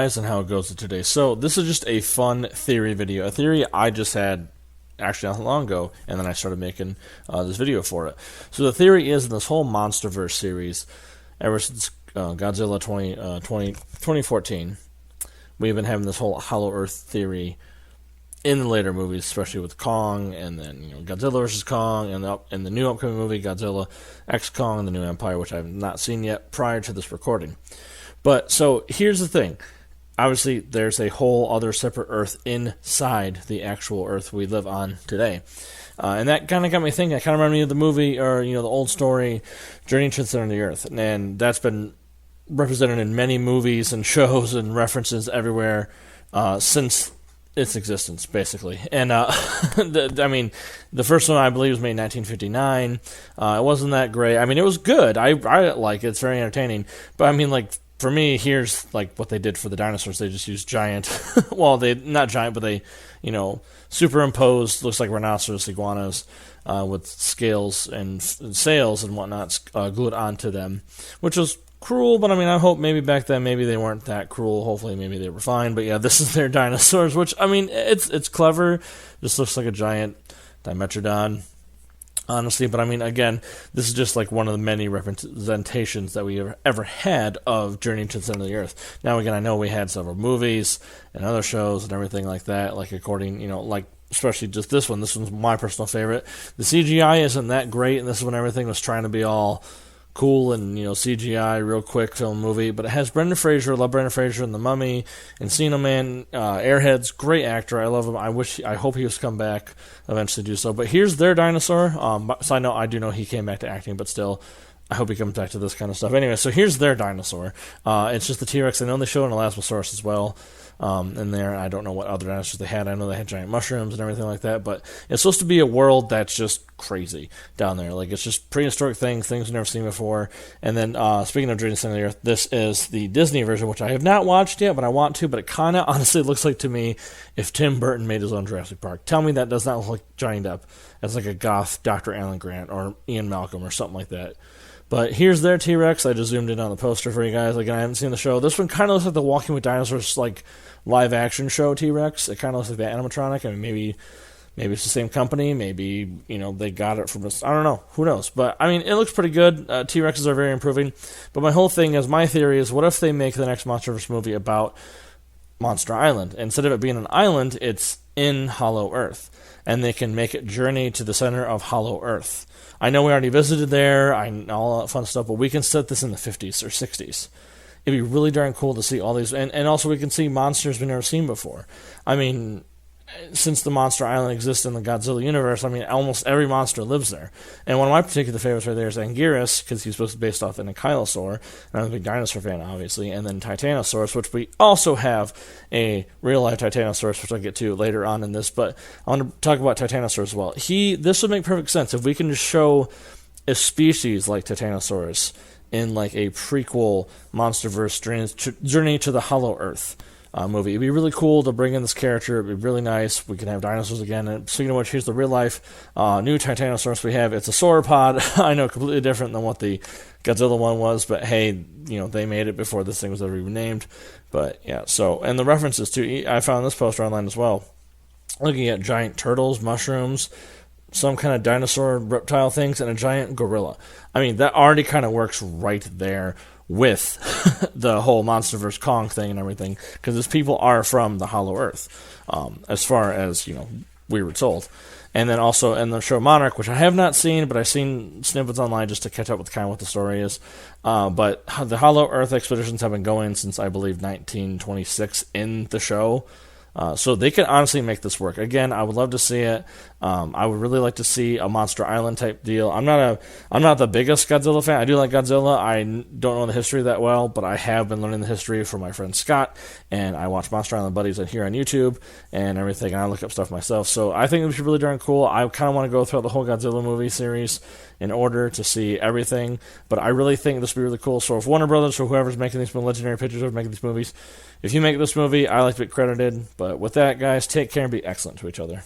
guys, and how it goes today. So this is just a fun theory video, a theory I just had actually not long ago, and then I started making this video for it. So the theory is in this whole Monsterverse series, ever since Godzilla 2014, we've been having this whole Hollow Earth theory in the later movies, especially with Kong, and then Godzilla vs. Kong, and the new upcoming movie, Godzilla X Kong and the New Empire, which I have not seen yet prior to this recording. But, so, here's the thing. Obviously, there's a whole other separate Earth inside the actual Earth we live on today. And that kind of got me thinking. I kind of reminded me of the movie, or, the old story, Journey to the Center of the Earth. And that's been represented in many movies and shows and references everywhere since its existence, basically. And, the first one, I believe, was made in 1959. It wasn't that great. It was good. I like it. It's very entertaining. But, for me, here's what they did for the dinosaurs. They just used giant, not giant, but they, superimposed, looks like rhinoceros iguanas with scales and sails and whatnot glued onto them, which was cruel. But I hope maybe back then maybe they weren't that cruel. Hopefully maybe they were fine. But yeah, this is their dinosaurs, which it's clever. Just looks like a giant Dimetrodon. Honestly, but again, this is just one of the many representations that we ever had of Journey to the Center of the Earth. Now, again, I know we had several movies and other shows and everything like that, especially just this one. This one's my personal favorite. The CGI isn't that great, and this is when everything was trying to be all cool and, CGI, real quick film movie, but it has Brendan Fraser. I love Brendan Fraser in The Mummy, Encino Man, Airheads, great actor. I love him. I hope he was come back eventually to do so. But here's their dinosaur. Side note, I do know he came back to acting, but still, I hope he comes back to this kind of stuff. Anyway, so here's their dinosaur. It's just the T-Rex. I know they showed an Elasmosaurus as well. In there, I don't know what other dinosaurs they had. I know they had giant mushrooms and everything like that, but it's supposed to be a world that's just crazy down there. It's just prehistoric things we've never seen before. And then, speaking of Journey to the Center of the Earth, this is the Disney version, which I have not watched yet, but I want to. But it kind of honestly looks like to me if Tim Burton made his own Jurassic Park. Tell me that does not look like Johnny Depp as a goth Dr. Alan Grant or Ian Malcolm or something like that. But here's their T-Rex. I just zoomed in on the poster for you guys. Again, I haven't seen the show. This one kind of looks like the Walking with Dinosaurs, live-action show T-Rex. It kind of looks like the animatronic. Maybe it's the same company. Maybe, they got it from us. I don't know. Who knows? But, it looks pretty good. T-Rexes are very improving. But my whole thing is, my theory is, what if they make the next Monsterverse movie about Monster Island? Instead of it being an island, it's in Hollow Earth. And they can make it Journey to the Center of Hollow Earth. I know we already visited there, all that fun stuff, but we can set this in the 50s or 60s. It'd be really darn cool to see all these, and also we can see monsters we've never seen before. Since the Monster Island exists in the Godzilla universe, almost every monster lives there. And one of my particular favorites right there is Anguirus, because he's supposed to be based off an ankylosaur, and I'm a big dinosaur fan, obviously, and then Titanosaurus, which we also have a real-life Titanosaurus, which I'll get to later on in this, but I want to talk about Titanosaurus as well. This would make perfect sense if we can just show a species like Titanosaurus in a prequel Monsterverse Journey to the Hollow Earth movie. It'd be really cool to bring in this character. It'd be really nice. We can have dinosaurs again. And speaking of which, here's the real life new Titanosaurus we have. It's a sauropod. I know, completely different than what the Godzilla one was, but hey, they made it before this thing was ever even named. But yeah, and the references too. I found this poster online as well. Looking at giant turtles, mushrooms, some kind of dinosaur reptile things, and a giant gorilla. That already kind of works right there with the whole Monsterverse Kong thing and everything, because these people are from the Hollow Earth, as far as, we were told. And then also in the show Monarch, which I have not seen, but I've seen snippets online just to catch up with kind of what the story is. But the Hollow Earth expeditions have been going since, I believe, 1926 in the show. So they can honestly make this work. Again, I would love to see it. I would really like to see a Monster Island type deal. I'm not the biggest Godzilla fan. I do like Godzilla. I don't know the history that well, but I have been learning the history from my friend Scott, and I watch Monster Island Buddies here on YouTube and everything, and I look up stuff myself. So I think it would be really darn cool. I kind of want to go throughout the whole Godzilla movie series in order to see everything, but I really think this would be really cool. So if Warner Brothers or whoever's making these legendary pictures of making these movies, if you make this movie, I like to be credited. But with that, guys, take care and be excellent to each other.